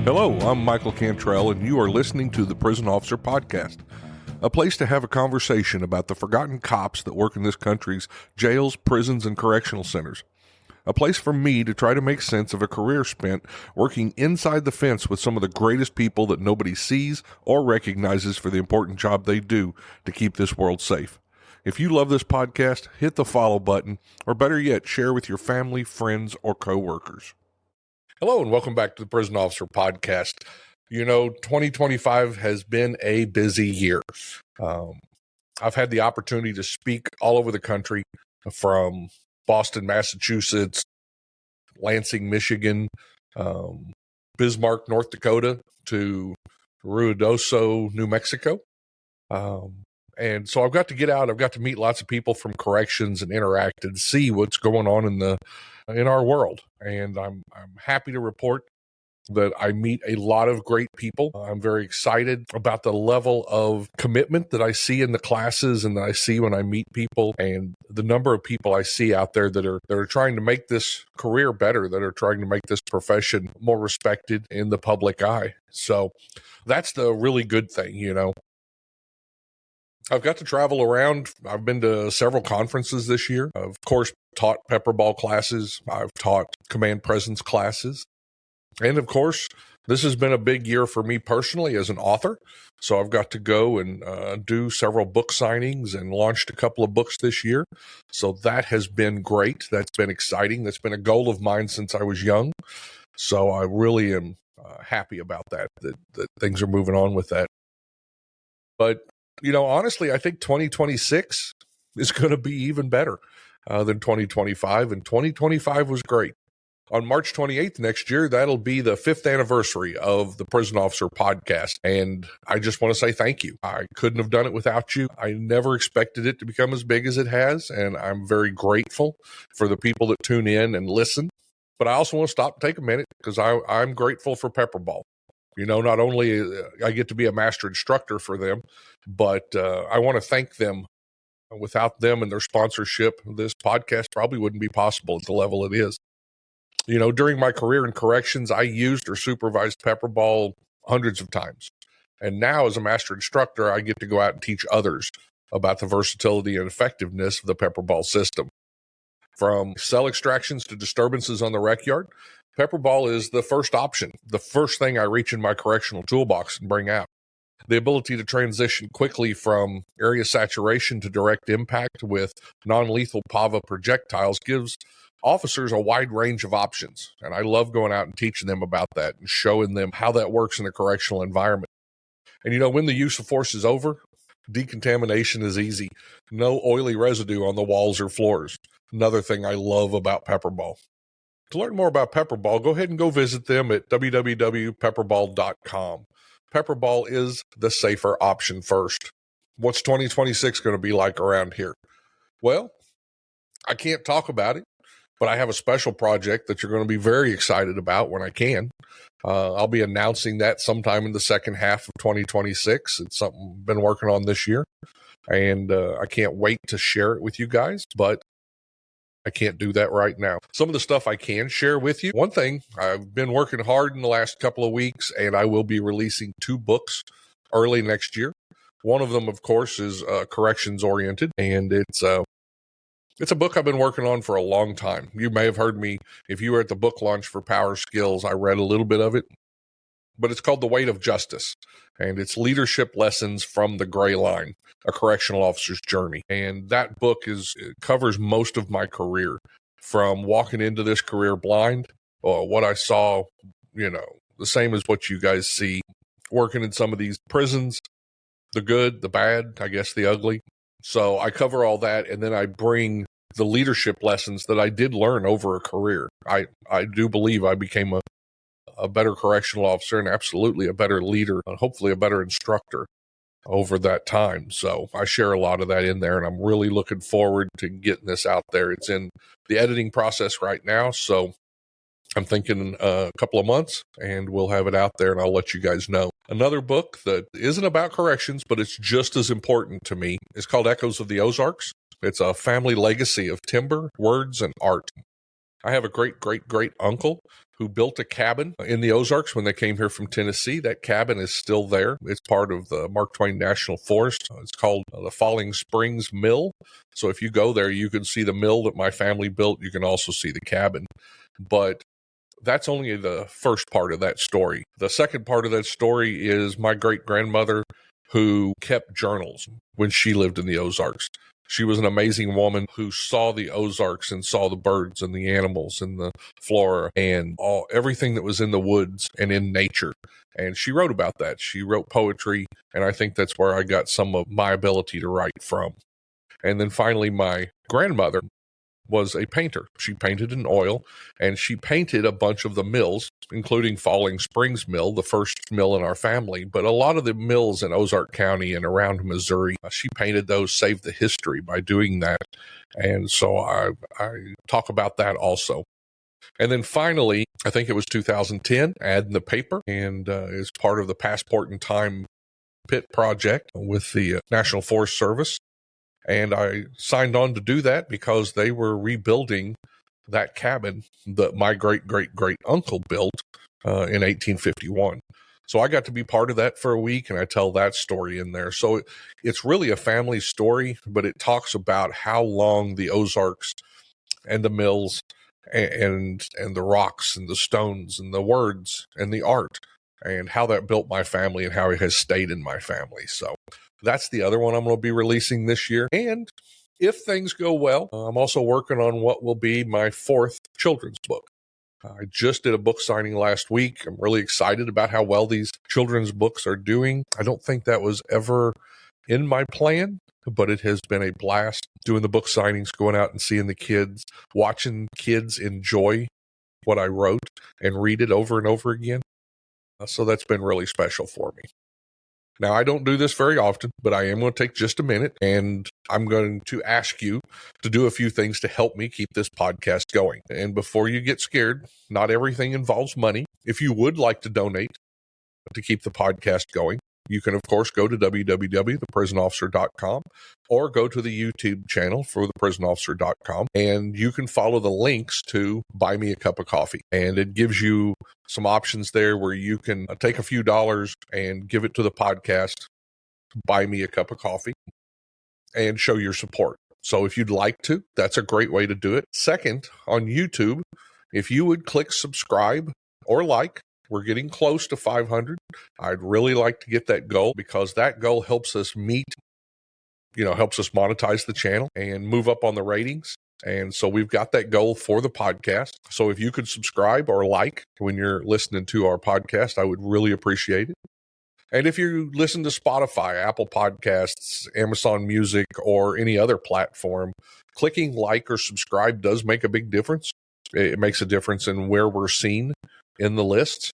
Hello, I'm Michael Cantrell, and you are listening to the Prison Officer Podcast, a place to have a conversation about the forgotten cops that work in this country's jails, prisons, and correctional centers. A place for me to try to make sense of a career spent working inside the fence with some of the greatest people that nobody sees or recognizes for the important job they do to keep this world safe. If you love this podcast, hit the follow button, or better yet, share with your family, friends, or coworkers. Hello, and welcome back to the Prison Officer Podcast. You know, 2025 has been a busy year. I've had the opportunity to speak all over the country, from Boston, Massachusetts, Lansing, Michigan, Bismarck, North Dakota, to Ruidoso, New Mexico. And so I've got to get out. I've got to meet lots of people from corrections and interact and see what's going on in our world. And I'm happy to report that I meet a lot of great people. I'm very excited about the level of commitment that I see in the classes and that I see when I meet people, and the number of people I see out there that are trying to make this career better, that are trying to make this profession more respected in the public eye. So that's the really good thing, you know. I've got to travel around. I've been to several conferences this year. I've, of course, taught pepperball classes. I've taught command presence classes. And, of course, this has been a big year for me personally as an author. So I've got to go and do several book signings and launched a couple of books this year. So that has been great. That's been exciting. That's been a goal of mine since I was young. So I really am happy about that things are moving on with that. But you know, honestly, I think 2026 is going to be even better than 2025, and 2025 was great. On March 28th next year, that'll be the 5th anniversary of the Prison Officer Podcast, and I just want to say thank you. I couldn't have done it without you. I never expected it to become as big as it has, and I'm very grateful for the people that tune in and listen. But I also want to stop and take a minute because I'm grateful for Pepperball. You know, not only I get to be a master instructor for them, but I want to thank them. Without them and their sponsorship, this podcast probably wouldn't be possible at the level it is. You know, during my career in corrections, I used or supervised Pepperball hundreds of times. And now as a master instructor, I get to go out and teach others about the versatility and effectiveness of the Pepperball system. From cell extractions to disturbances on the rec yard, Pepperball is the first option, the first thing I reach in my correctional toolbox and bring out. The ability to transition quickly from area saturation to direct impact with non-lethal PAVA projectiles gives officers a wide range of options. And I love going out and teaching them about that and showing them how that works in a correctional environment. And you know, when the use of force is over, decontamination is easy. No oily residue on the walls or floors. Another thing I love about Pepperball. To learn more about Pepperball, go ahead and go visit them at www.pepperball.com. Pepperball is the safer option first. What's 2026 going to be like around here? Well, I can't talk about it, but I have a special project that you're going to be very excited about when I can. I'll be announcing that sometime in the second half of 2026. It's something I've been working on this year, and I can't wait to share it with you guys, but I can't do that right now. Some of the stuff I can share with you. One thing, I've been working hard in the last couple of weeks, and I will be releasing 2 books early next year. One of them, of course, is corrections oriented, and it's a book I've been working on for a long time. You may have heard me, if you were at the book launch for Power Skills, I read a little bit of it, but it's called The Weight of Justice, and it's leadership lessons from the gray line, a correctional officer's journey. And that book covers most of my career, from walking into this career blind, or what I saw, you know, the same as what you guys see, working in some of these prisons, the good, the bad, I guess the ugly. So I cover all that, and then I bring the leadership lessons that I did learn over a career. I do believe I became a better correctional officer and absolutely a better leader and hopefully a better instructor over that time. So I share a lot of that in there, and I'm really looking forward to getting this out there. It's in the editing process right now, so I'm thinking a couple of months, and we'll have it out there, and I'll let you guys know. Another book that isn't about corrections, but it's just as important to me, is called Echoes of the Ozarks. It's a family legacy of timber, words, and art. I have a great uncle who built a cabin in the Ozarks when they came here from Tennessee. That cabin is still there. It's part of the Mark Twain National Forest. It's called the Falling Springs Mill. So if you go there, you can see the mill that my family built. You can also see the cabin. But that's only the first part of that story. The second part of that story is my great-grandmother who kept journals when she lived in the Ozarks. She was an amazing woman who saw the Ozarks and saw the birds and the animals and the flora and everything that was in the woods and in nature. And she wrote about that. She wrote poetry, and I think that's where I got some of my ability to write from. And then finally, my grandmother was a painter. She painted in oil, and she painted a bunch of the mills, including Falling Springs Mill, the first mill in our family. But a lot of the mills in Ozark County and around Missouri, she painted those, saved the history by doing that. And so I talk about that also. And then finally, I think it was 2010, ad in the paper, and is part of the Passport in Time pit project with the National Forest Service. And I signed on to do that because they were rebuilding that cabin that my great-uncle built in 1851. So I got to be part of that for a week, and I tell that story in there. So it's really a family story, but it talks about how long the Ozarks and the mills and the rocks and the stones and the words and the art and how that built my family and how it has stayed in my family. So that's the other one I'm going to be releasing this year. And if things go well, I'm also working on what will be my fourth children's book. I just did a book signing last week. I'm really excited about how well these children's books are doing. I don't think that was ever in my plan, but it has been a blast doing the book signings, going out and seeing the kids, watching kids enjoy what I wrote and read it over and over again. So that's been really special for me. Now, I don't do this very often, but I am going to take just a minute, and I'm going to ask you to do a few things to help me keep this podcast going. And before you get scared, not everything involves money. If you would like to donate to keep the podcast going, you can, of course, go to www.theprisonofficer.com or go to the YouTube channel for theprisonofficer.com, and you can follow the links to Buy Me a Cup of Coffee. And it gives you some options there where you can take a few dollars and give it to the podcast, Buy Me a Cup of Coffee, and show your support. So if you'd like to, that's a great way to do it. Second, on YouTube, if you would click subscribe or like, we're getting close to 500. I'd really like to get that goal because that goal helps us helps us monetize the channel and move up on the ratings. And so we've got that goal for the podcast. So if you could subscribe or like when you're listening to our podcast, I would really appreciate it. And if you listen to Spotify, Apple Podcasts, Amazon Music, or any other platform, clicking like or subscribe does make a big difference. It makes a difference in where we're seen in the lists.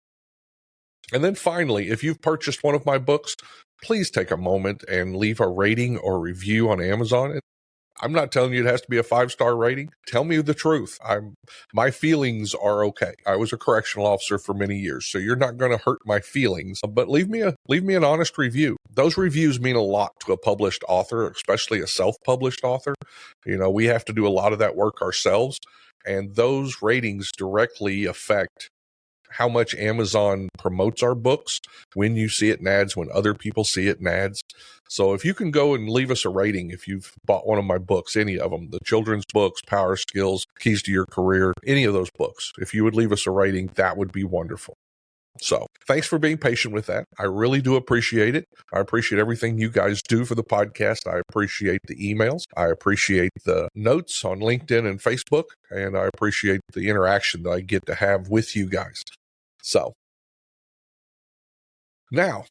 And then finally, if you've purchased one of my books, please take a moment and leave a rating or review on Amazon. I'm not telling you it has to be a 5-star rating. Tell me the truth. My feelings are okay. I was a correctional officer for many years, so you're not going to hurt my feelings. But leave me an honest review. Those reviews mean a lot to a published author, especially a self-published author. We have to do a lot of that work ourselves, and those ratings directly affect how much Amazon promotes our books, when you see it in ads, when other people see it in ads. So if you can go and leave us a rating, if you've bought one of my books, any of them, the children's books, Power Skills, Keys to Your Career, any of those books, if you would leave us a rating, that would be wonderful. So thanks for being patient with that. I really do appreciate it. I appreciate everything you guys do for the podcast. I appreciate the emails. I appreciate the notes on LinkedIn and Facebook, and I appreciate the interaction that I get to have with you guys. So now,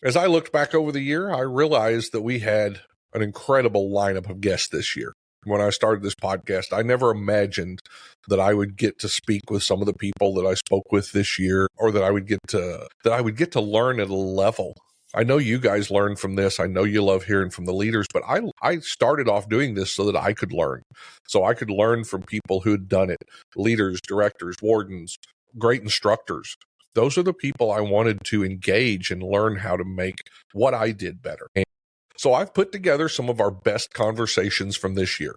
as I looked back over the year, I realized that we had an incredible lineup of guests this year. When I started this podcast, I never imagined that I would get to speak with some of the people that I spoke with this year, or that I would get to learn at a level. I know you guys learn from this. I know you love hearing from the leaders, but I started off doing this so that I could learn. So I could learn from people who had done it, leaders, directors, wardens, great instructors. Those are the people I wanted to engage and learn how to make what I did better. And so I've put together some of our best conversations from this year.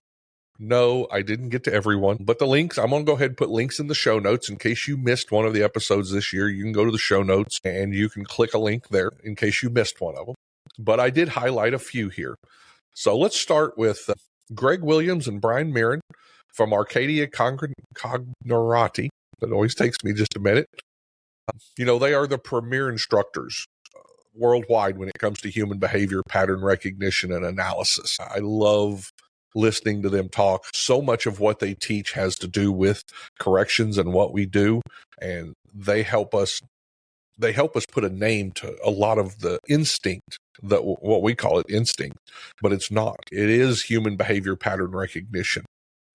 No, I didn't get to everyone, but the links, I'm going to go ahead and put links in the show notes in case you missed one of the episodes this year. You can go to the show notes and you can click a link there in case you missed one of them. But I did highlight a few here. So let's start with Greg Williams and Brian Marren from Arcadia Cognerati. That always takes me just a minute. They are the premier instructors worldwide when it comes to human behavior, pattern recognition, and analysis. I love listening to them talk. So much of what they teach has to do with corrections and what we do, and they help us put a name to a lot of the instinct, that what we call it instinct, but it's not. It is human behavior pattern recognition.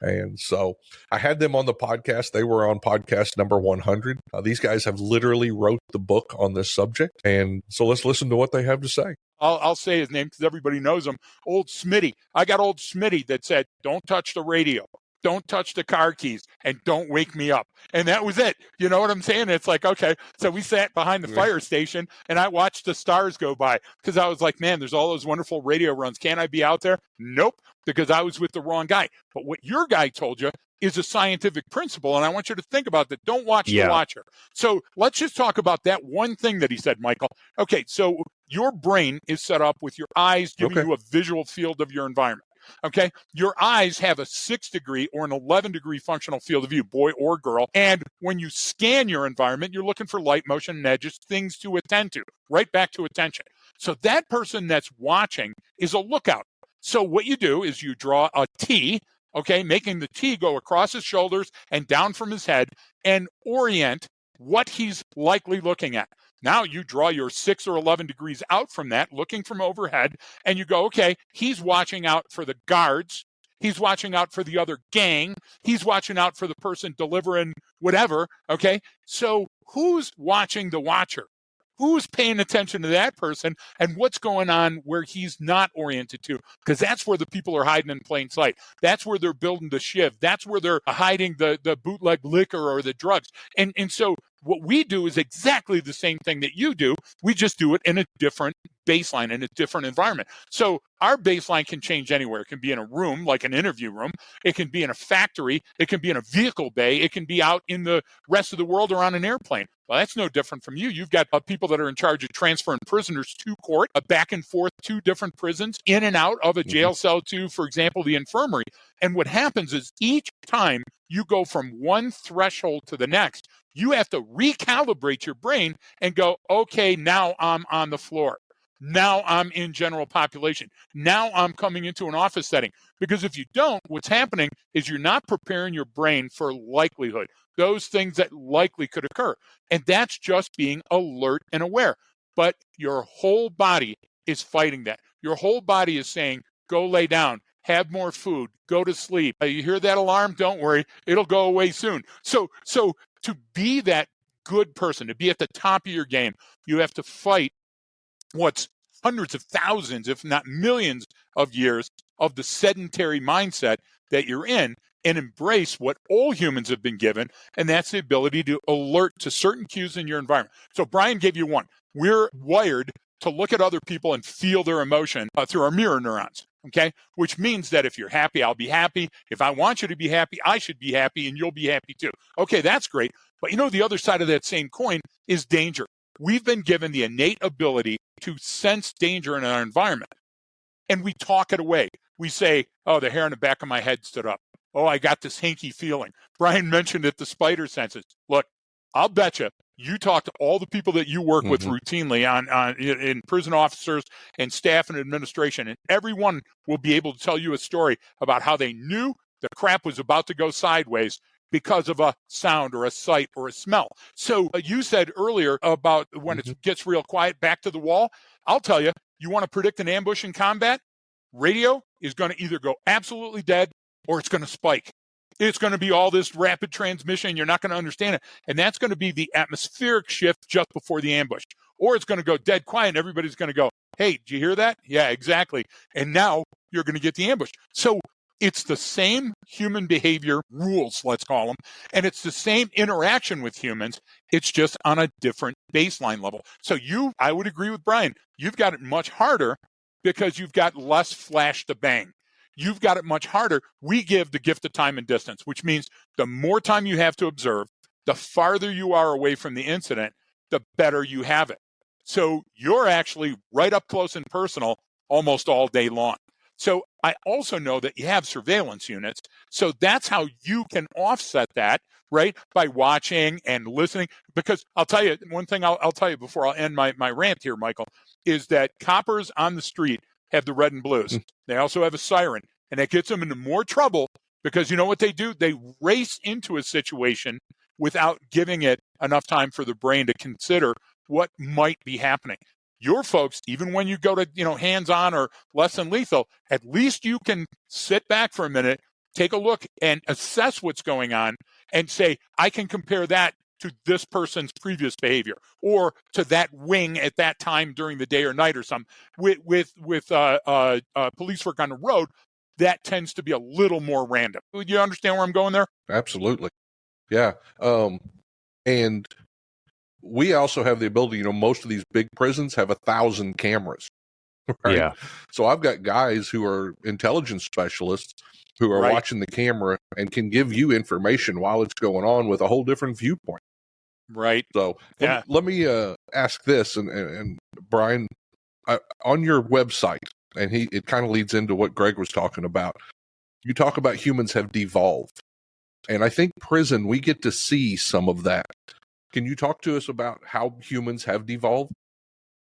And so I had them on the podcast. They were on podcast number 100. These guys have literally wrote the book on this subject. And so let's listen to what they have to say. I'll say his name because everybody knows him. Old Smitty. I got old Smitty that said, don't touch the radio. Don't touch the car keys, and don't wake me up. And that was it. You know what I'm saying? It's like, okay. So we sat behind the fire station, and I watched the stars go by because I was like, man, there's all those wonderful radio runs. Can I be out there? Nope, because I was with the wrong guy. But what your guy told you is a scientific principle, and I want you to think about that. Don't watch the watcher. So let's just talk about that one thing that he said, Michael. Okay, so your brain is set up with your eyes giving you a visual field of your environment. Okay, your eyes have a 6-degree or an 11-degree functional field of view, boy or girl. And when you scan your environment, you're looking for light, motion, and edges, things to attend to, right back to attention. So that person that's watching is a lookout. So what you do is you draw a T, okay, making the T go across his shoulders and down from his head and orient what he's likely looking at. Now you draw your 6 or 11 degrees out from that, looking from overhead, and you go, okay, he's watching out for the guards. He's watching out for the other gang. He's watching out for the person delivering whatever, okay? So who's watching the watcher? Who's paying attention to that person, and what's going on where he's not oriented to? Because that's where the people are hiding in plain sight. That's where they're building the shiv. That's where they're hiding the bootleg liquor or the drugs. And so what we do is exactly the same thing that you do. We just do it in a different baseline, in a different environment. So our baseline can change anywhere. It can be in a room, like an interview room. It can be in a factory. It can be in a vehicle bay. It can be out in the rest of the world or on an airplane. Well, that's no different from you. You've got people that are in charge of transferring prisoners to court, back and forth to different prisons, in and out of a jail cell to, for example, the infirmary. And what happens is each time you go from one threshold to the next, you have to recalibrate your brain and go, okay, now I'm on the floor. Now I'm in general population. Now I'm coming into an office setting. Because if you don't, what's happening is you're not preparing your brain for likelihood, those things that likely could occur. And that's just being alert and aware. But your whole body is fighting that. Your whole body is saying, go lay down, have more food, go to sleep. You hear that alarm? Don't worry, it'll go away soon. So to be that good person, to be at the top of your game, you have to fight what's hundreds of thousands, if not millions of years of the sedentary mindset that you're in, and embrace what all humans have been given, and that's the ability to alert to certain cues in your environment. So Brian gave you one. We're wired to look at other people and feel their emotion through our mirror neurons, okay? Which means that if you're happy, I'll be happy. If I want you to be happy, I should be happy, and you'll be happy too. Okay, that's great. But you know, the other side of that same coin is danger. We've been given the innate ability to sense danger in our environment, and we talk it away. We say, oh, the hair on the back of my head stood up. Oh, I got this hinky feeling. Brian mentioned it, the spider senses. Look, I'll bet you talk to all the people that you work with routinely in prison officers and staff and administration, and everyone will be able to tell you a story about how they knew the crap was about to go sideways because of a sound or a sight or a smell. So you said earlier about when it gets real quiet, back to the wall. I'll tell you, you want to predict an ambush in combat? Radio is going to either go absolutely dead or it's going to spike. It's going to be all this rapid transmission. You're not going to understand it. And that's going to be the atmospheric shift just before the ambush. Or it's going to go dead quiet and everybody's going to go, hey, did you hear that? Yeah, exactly. And now you're going to get the ambush. So it's the same human behavior rules, let's call them, and it's the same interaction with humans. It's just on a different baseline level. So I would agree with Brian, you've got it much harder because you've got less flash to bang. you've got it much harder. We give the gift of time and distance, which means the more time you have to observe, the farther you are away from the incident, the better you have it. So you're actually right up close and personal almost all day long. So I also know that you have surveillance units. So that's how you can offset that, right? By watching and listening. Because I'll tell you, one thing I'll tell you before I'll end my rant here, Michael, is that coppers on the street have the red and blues. They also have a siren, and that gets them into more trouble because you know what they do? They race into a situation without giving it enough time for the brain to consider what might be happening. Your folks, even when you go to, hands-on or less than lethal, at least you can sit back for a minute, take a look and assess what's going on and say, I can compare that to this person's previous behavior or to that wing at that time during the day or night or something. With police work on the road, that tends to be a little more random. You understand where I'm going there? Absolutely. Yeah. And we also have the ability, most of these big prisons have 1,000 cameras. Right? Yeah. So I've got guys who are intelligence specialists who are watching the camera and can give you information while it's going on with a whole different viewpoint. Right. So let me ask this, and Brian, on your website, and it kind of leads into what Greg was talking about. You talk about humans have devolved. And I think prison, we get to see some of that. Can you talk to us about how humans have devolved?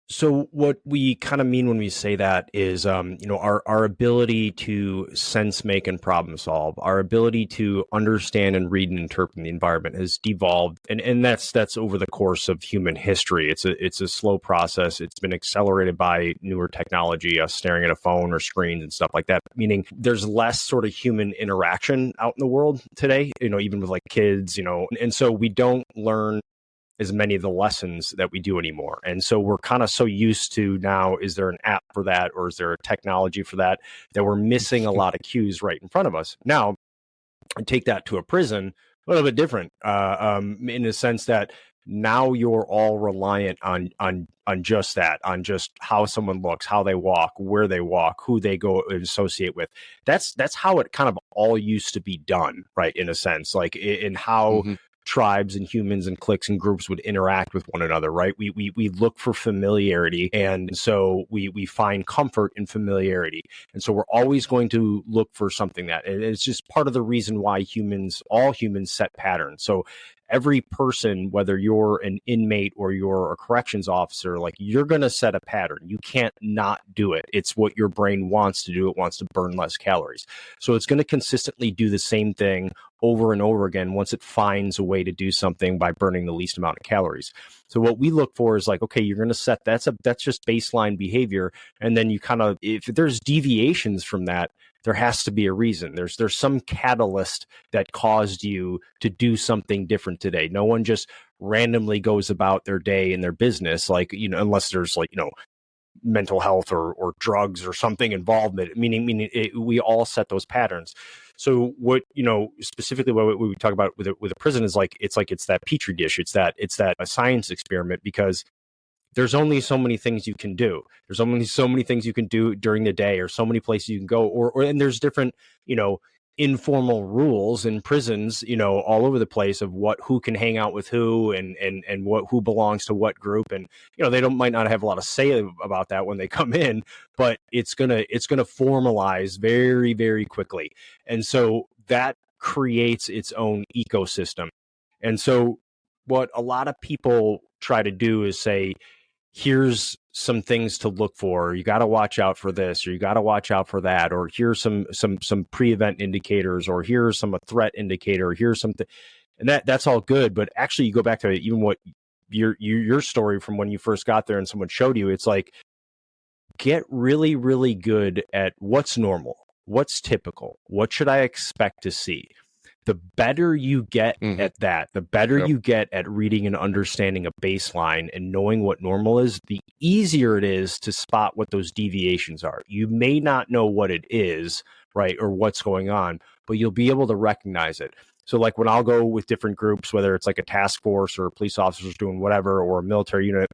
So what we kind of mean when we say that is, our ability to sense, make, and problem solve, our ability to understand and read and interpret the environment has devolved, and that's over the course of human history. It's a slow process. It's been accelerated by newer technology, us staring at a phone or screens and stuff like that. Meaning, there's less sort of human interaction out in the world today. Even with like kids, and so we don't learn as many of the lessons that we do anymore. And so we're kind of so used to now, is there an app for that? Or is there a technology for that we're missing a lot of cues right in front of us? Now, take that to a prison, a little bit different in the sense that now you're all reliant on just that, on just how someone looks, how they walk, where they walk, who they go and associate with. That's how it kind of all used to be done, right? In a sense, like in how tribes and humans and cliques and groups would interact with one another, right? We look for familiarity, and so we find comfort in familiarity, and so we're always going to look for something that, and it's just part of the reason why all humans set patterns. So every person, whether you're an inmate or you're a corrections officer, like you're going to set a pattern. You can't not do it. It's what your brain wants to do. It wants to burn less calories. So it's going to consistently do the same thing over and over again once it finds a way to do something by burning the least amount of calories. So what we look for is like, okay, you're going to set, that's just baseline behavior. And then you kind of, if there's deviations from that, there has to be a reason. There's some catalyst that caused you to do something different today. No one just randomly goes about their day and their business, like, unless there's like, mental health or drugs or something involved, meaning we all set those patterns. So what, specifically what we talk about with a prison is it's that petri dish. It's that a science experiment, because there's only so many things you can do. There's only so many things you can do during the day, or so many places you can go, and there's different, informal rules in prisons, all over the place of who can hang out with who and who belongs to what group. And, they might not have a lot of say about that when they come in, but it's going to formalize very, very quickly. And so that creates its own ecosystem. And so what a lot of people try to do is say, here's some things to look for. You got to watch out for this, or you got to watch out for that, or here's some pre-event indicators, or here's a threat indicator, or here's something, and that's all good. But actually, you go back to even what your story from when you first got there and someone showed you. It's like, get really, really good at what's normal, what's typical, what should I expect to see. The better you get at that, the better you get at reading and understanding a baseline and knowing what normal is, the easier it is to spot what those deviations are. You may not know what it is, right, or what's going on, but you'll be able to recognize it. So like when I'll go with different groups, whether it's like a task force or police officers doing whatever, or a military unit,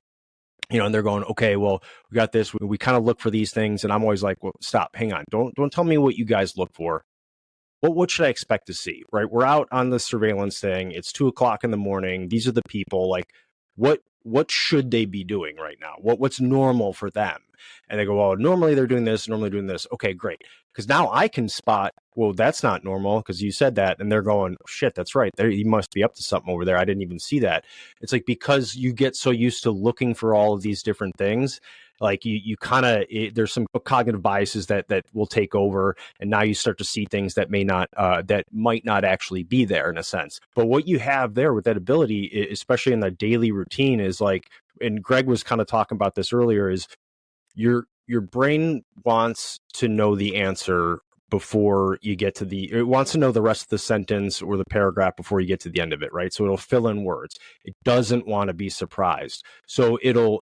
And they're going, okay, well, we got this. We kind of look for these things. And I'm always like, well, stop, hang on. Don't tell me what you guys look for. What should I expect to see, right? We're out on the surveillance thing. It's 2:00 in the morning. These are the people. Like, what should they be doing right now? What's normal for them? And they go, well, normally they're doing this, normally doing this. Okay, great. Because now I can spot, well, that's not normal because you said that. And they're going, shit, that's right. You must be up to something over there. I didn't even see that. It's like, because you get so used to looking for all of these different things, like you kind of, there's some cognitive biases that will take over. And now you start to see things that might not actually be there in a sense. But what you have there with that ability, especially in the daily routine, is like, and Greg was kind of talking about this earlier, is your brain wants to know the answer before you get to it wants to know the rest of the sentence or the paragraph before you get to the end of it, right? So it'll fill in words. It doesn't want to be surprised. So it'll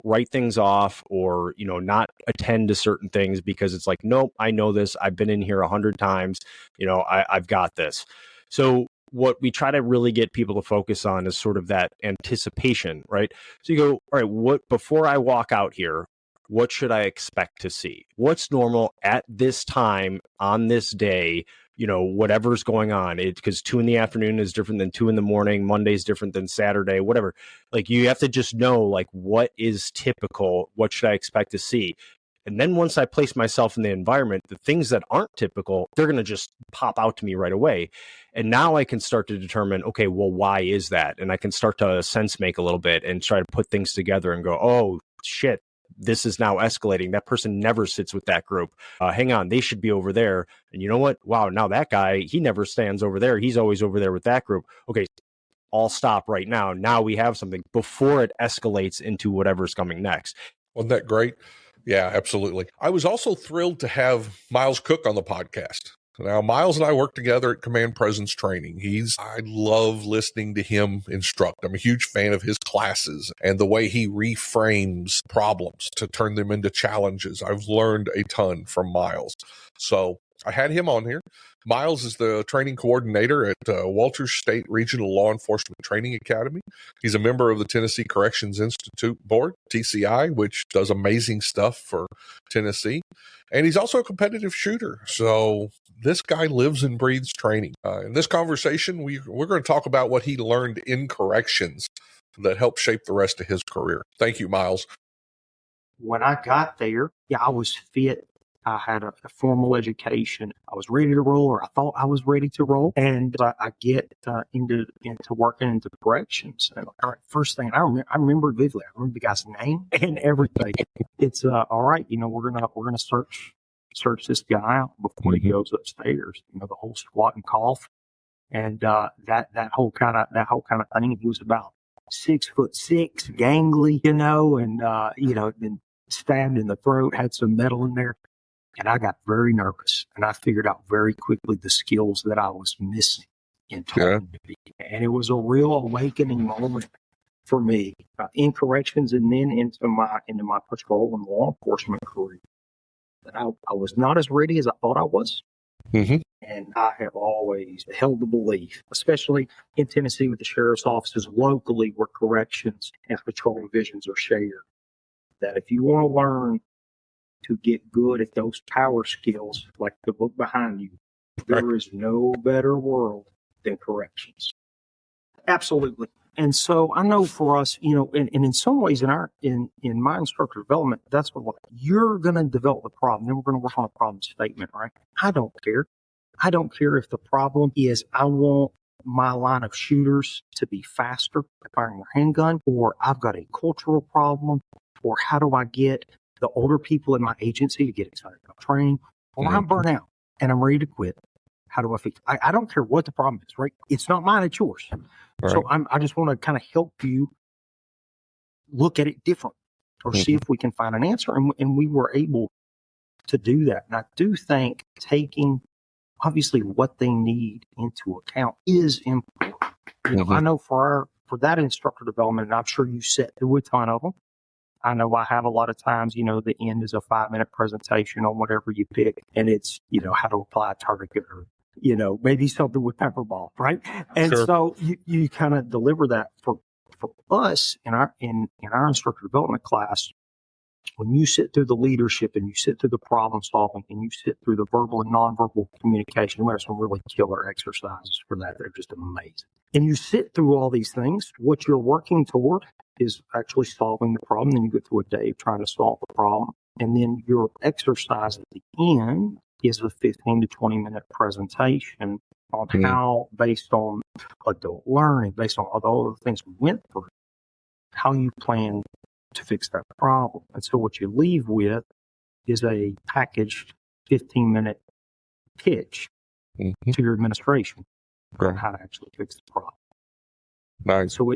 write things off or, not attend to certain things because it's like, nope, I know this. I've been in here 100 times. I've got this. So what we try to really get people to focus on is sort of that anticipation, right? So you go, all right, before I walk out here, what should I expect to see? What's normal at this time on this day? Whatever's going on, because 2 PM is different than 2 AM. Monday's different than Saturday, whatever. Like, you have to just know, like, what is typical? What should I expect to see? And then once I place myself in the environment, the things that aren't typical, they're going to just pop out to me right away. And now I can start to determine, okay, well, why is that? And I can start to sense make a little bit and try to put things together and go, oh, shit, this is now escalating. That person never sits with that group. Hang on, they should be over there. And you know what? Wow, now that guy, he never stands over there. He's always over there with that group. Okay, I'll stop right now. Now we have something before it escalates into whatever's coming next. Wasn't that great? Yeah, absolutely. I was also thrilled to have Myles Cook on the podcast. Now, Myles and I work together at Command Presence Training. I love listening to him instruct. I'm a huge fan of his classes and the way he reframes problems to turn them into challenges. I've learned a ton from Myles. So I had him on here. Myles is the training coordinator at Walters State Regional Law Enforcement Training Academy. He's a member of the Tennessee Corrections Institute Board, TCI, which does amazing stuff for Tennessee. And he's also a competitive shooter. So this guy lives and breathes training. In this conversation, we're going to talk about what he learned in corrections that helped shape the rest of his career. Thank you, Myles. When I got there, I was fit. I had a formal education. I was ready to roll, or I thought I was ready to roll. And I get into working into corrections. And all right, first thing I remember vividly. I remember the guy's name and everything. It's all right. We're gonna search this guy out before he goes upstairs. The whole squat and cough, and that whole kind of thing. He was about 6'6", gangly, and been stabbed in the throat, had some metal in there. And I got very nervous, and I figured out very quickly the skills that I was missing in talking to people. And it was a real awakening moment for me in corrections, and then into my patrol and law enforcement career. That I was not as ready as I thought I was. Mm-hmm. And I have always held the belief, especially in Tennessee with the sheriff's offices locally where corrections and patrol divisions are shared, that if you want to learn to get good at those power skills, like the book behind you, there is no better world than corrections. Absolutely. And so I know for us, and in some ways in my instructor development, that's what you're going to develop the problem. Then we're going to work on a problem statement, right? I don't care. I don't care if the problem is I want my line of shooters to be faster at firing their handgun, or I've got a cultural problem, or how do I get the older people in my agency to get excited about training, or I'm burnt out and I'm ready to quit. How do I fix it? I don't care what the problem is, right? It's not mine, it's yours. Right. So I just want to kind of help you look at it different, or see if we can find an answer. And we were able to do that. And I do think taking obviously what they need into account is important. I know for that instructor development, and I'm sure you set through a ton of them. I know I have a lot of times, the end is a 5-minute presentation on whatever you pick, and it's, how to apply a target, or, maybe something with pepper ball, right? And so you kind of deliver that for for us in our instructor development class, when you sit through the leadership and you sit through the problem solving and you sit through the verbal and nonverbal communication, we have some really killer exercises for that. They're just amazing. And you sit through all these things, what you're working toward is actually solving the problem. Then you go through a day of trying to solve the problem. And then your exercise at the end is a 15 to 20 minute presentation on how, based on adult learning, based on all the things we went through, how you plan to fix that problem. And so what you leave with is a packaged 15-minute pitch to your administration on how to actually fix the problem. Nice. So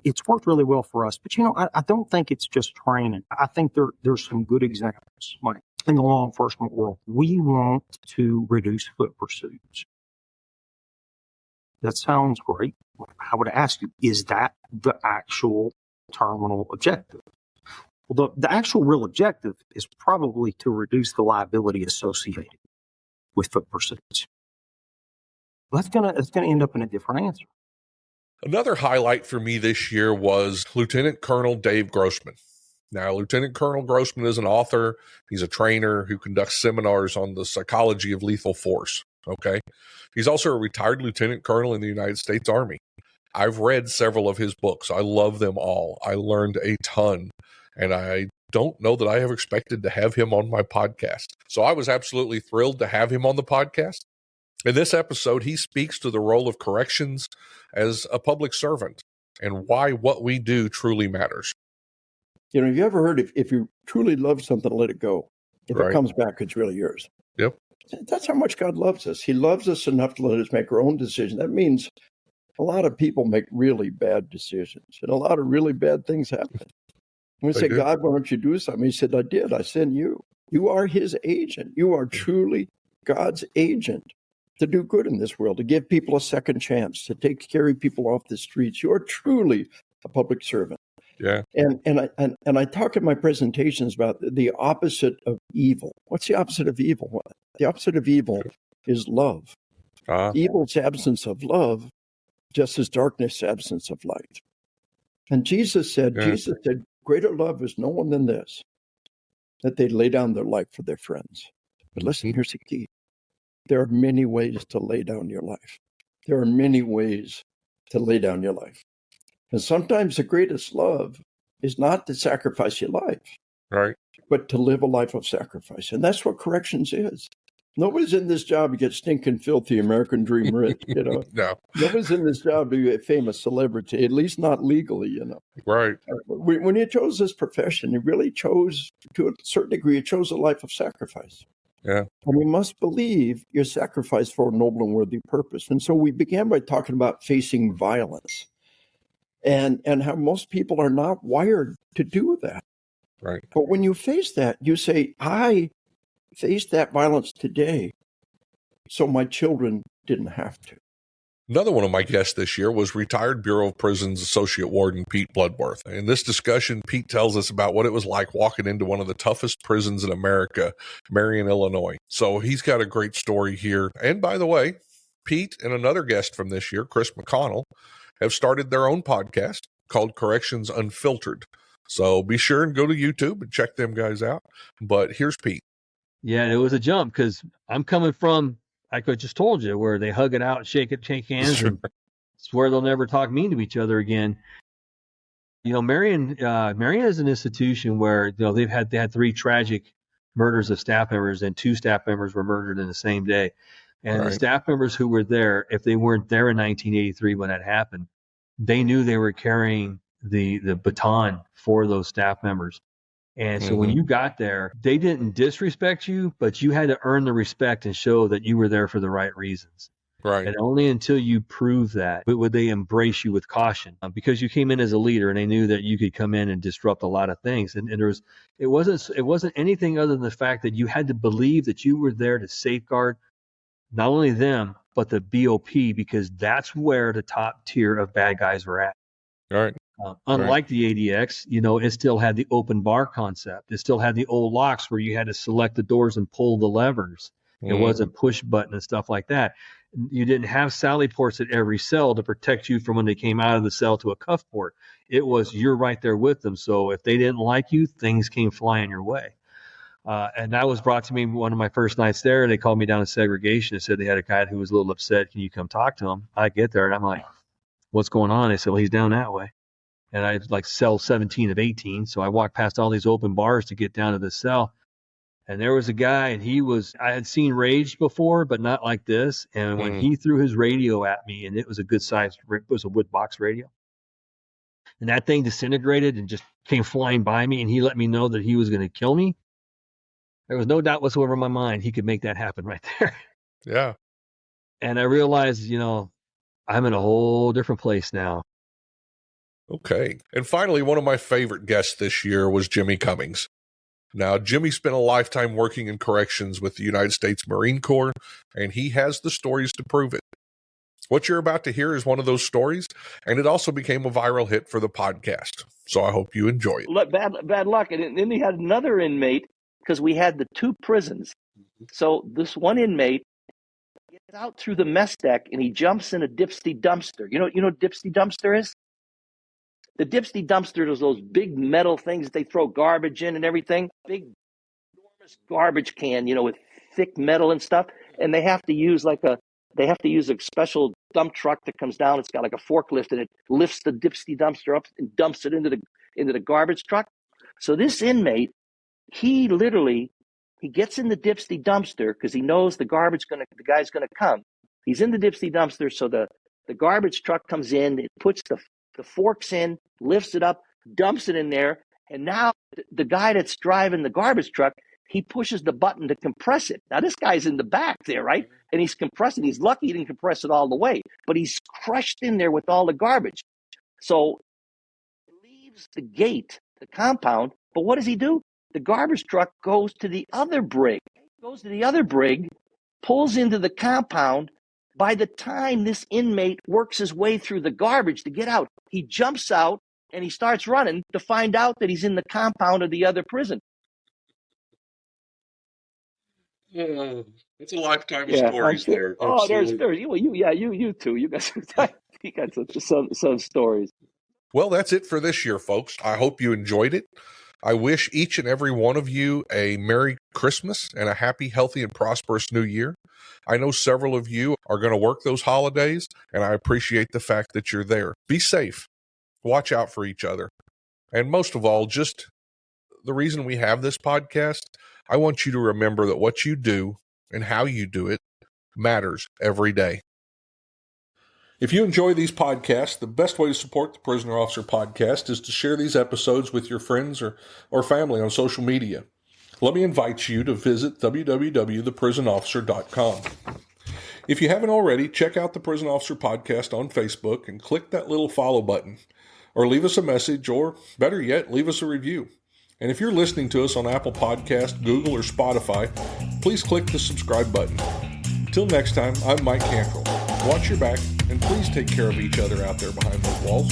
it's worked really well for us. But, I don't think it's just training. I think there's some good examples. Like in the law enforcement world, we want to reduce foot pursuits. That sounds great. I would ask you, is that the actual terminal objective? Well, the actual real objective is probably to reduce the liability associated with foot pursuits. That's gonna end up in a different answer. Another highlight for me this year was Lieutenant Colonel Dave Grossman. Now, Lieutenant Colonel Grossman is an author. He's a trainer who conducts seminars on the psychology of lethal force. Okay. He's also a retired lieutenant colonel in the United States Army. I've read several of his books. I love them all. I learned a ton, and I don't know that I ever expected to have him on my podcast. So I was absolutely thrilled to have him on the podcast. In this episode, he speaks to the role of corrections as a public servant and why what we do truly matters. Have you ever heard if you truly love something, let it go. If it comes back, it's really yours. Yep. That's how much God loves us. He loves us enough to let us make our own decision. That means a lot of people make really bad decisions, and a lot of really bad things happen. When we say, God, why don't you do something? He said, I did. I sent you. You are his agent. You are truly God's agent to do good in this world, to give people a second chance, to carry people off the streets. You are truly a public servant. Yeah. And I talk in my presentations about the opposite of evil. What's the opposite of evil? The opposite of evil is love. Evil's absence of love, just as darkness absence of light. And Jesus said, greater love is no one than this, that they lay down their life for their friends. But listen, here's the key. There are many ways to lay down your life. There are many ways to lay down your life. And sometimes the greatest love is not to sacrifice your life, right, but to live a life of sacrifice. And that's what corrections is. Nobody's in this job to get stinking filthy American dream rich, No. Nobody's in this job to be a famous celebrity, at least not legally, Right. When you chose this profession, you really chose, to a certain degree, you chose a life of sacrifice. Yeah. And you must believe your sacrifice for a noble and worthy purpose. And so we began by talking about facing violence and how most people are not wired to do that. Right. But when you face that, you say, I faced that violence today, so my children didn't have to. Another one of my guests this year was retired Bureau of Prisons Associate Warden Pete Bloodworth. In this discussion, Pete tells us about what it was like walking into one of the toughest prisons in America, Marion, Illinois. So he's got a great story here. And by the way, Pete and another guest from this year, Chris McConnell, have started their own podcast called Corrections Unfiltered. So be sure and go to YouTube and check them guys out. But here's Pete. Yeah, it was a jump because I'm coming from, like I just told you, where they hug it out, shake hands, Sure. and swear they'll never talk mean to each other again. Marion is an institution where they had 3 tragic murders of staff members, and 2 staff members were murdered in the same day. And the staff members who were there, if they weren't there in 1983 when that happened, they knew they were carrying the baton for those staff members. And so when you got there, they didn't disrespect you, but you had to earn the respect and show that you were there for the right reasons. Right. And only until you prove that would they embrace you with caution, because you came in as a leader and they knew that you could come in and disrupt a lot of things. And it wasn't anything other than the fact that you had to believe that you were there to safeguard not only them, but the BOP, because that's where the top tier of bad guys were at. All right. Unlike the ADX, it still had the open bar concept. It still had the old locks where you had to select the doors and pull the levers. It wasn't push button and stuff like that. You didn't have sally ports at every cell to protect you from when they came out of the cell to a cuff port. It was you're right there with them. So if they didn't like you, things came flying your way. And that was brought to me one of my first nights there. They called me down to segregation and said they had a guy who was a little upset. Can you come talk to him? I get there and I'm like, what's going on? They said, well, he's down that way. And I like cell 17 of 18. So I walked past all these open bars to get down to the cell. And there was a guy, and I had seen rage before, but not like this. And when he threw his radio at me, and it was a good size, it was a wood box radio. And that thing disintegrated and just came flying by me, and he let me know that he was going to kill me. There was no doubt whatsoever in my mind he could make that happen right there. Yeah. And I realized, I'm in a whole different place now. Okay. And finally, one of my favorite guests this year was Jimmy Cummings. Now, Jimmy spent a lifetime working in corrections with the United States Marine Corps, and he has the stories to prove it. What you're about to hear is one of those stories, and it also became a viral hit for the podcast. So I hope you enjoy it. Bad luck. And then he had another inmate, because we had the two prisons. So this one inmate gets out through the mess deck, and he jumps in a dipsty dumpster. You know what dipsty dumpster is? The dipsty dumpster is those big metal things that they throw garbage in and everything. Big, enormous garbage can, with thick metal and stuff. And they have to use a special dump truck that comes down. It's got like a forklift, and it lifts the dipsty dumpster up and dumps it into the garbage truck. So this inmate, he gets in the dipsty dumpster because he knows the guy's gonna come. He's in the dipsty dumpster, so the garbage truck comes in, it puts the forks in, lifts it up, dumps it in there, and now the guy that's driving the garbage truck, he pushes the button to compress it. Now this guy's in the back there, right? And he's compressing. He's lucky he didn't compress it all the way, but he's crushed in there with all the garbage. So he leaves the gate, the compound, but what does he do? The garbage truck goes to the other brig, pulls into the compound. By the time this inmate works his way through the garbage to get out, he jumps out and he starts running to find out that he's in the compound of the other prison. It's a lifetime of stories there. Oh, there's well, you too. You got some stories. Well, that's it for this year, folks. I hope you enjoyed it. I wish each and every one of you a Merry Christmas and a happy, healthy, and prosperous New Year. I know several of you are going to work those holidays, and I appreciate the fact that you're there. Be safe. Watch out for each other. And most of all, just the reason we have this podcast, I want you to remember that what you do and how you do it matters every day. If you enjoy these podcasts, the best way to support the Prisoner Officer Podcast is to share these episodes with your friends or family on social media. Let me invite you to visit www.theprisonofficer.com. If you haven't already, check out the Prison Officer Podcast on Facebook and click that little follow button. Or leave us a message, or better yet, leave us a review. And if you're listening to us on Apple Podcast, Google, or Spotify, please click the subscribe button. Until next time, I'm Mike Cantrell. Watch your back, and please take care of each other out there behind those walls.